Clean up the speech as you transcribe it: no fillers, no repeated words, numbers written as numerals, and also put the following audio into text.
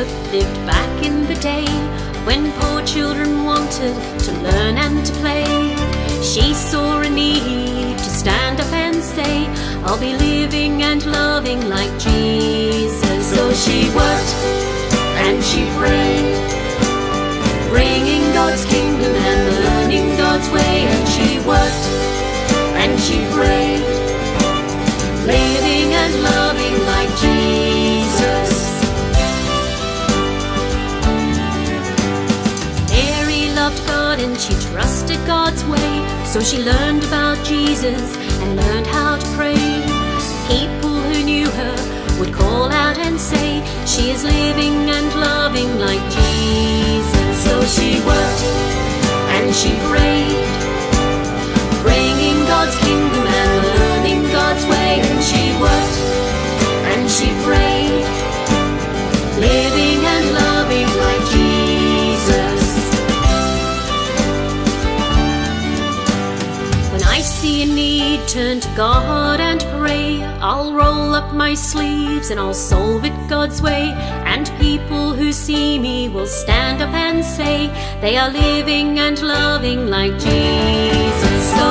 MacKillop lived back in the day when poor children wanted to learn and to play. She saw a need to stand up and say, I'll be living and loving like Jesus. So she worked and she prayed, bringing God's kingdom and learning God's way. And she worked and she prayed, living and loving like Jesus. Mary loved God and she trusted God's way, so she learned about Jesus and learned how to pray. People who knew her would call out and say, she is living and loving like Jesus. So she worked and she prayed, bringing God's kingdom and learning God's way. And she worked and she prayed, living and loving like Jesus. When I see a need, turn to God and pray. I'll roll up my sleeves and I'll solve it God's way. And people who see me will stand up and say, they are living and loving like Jesus. So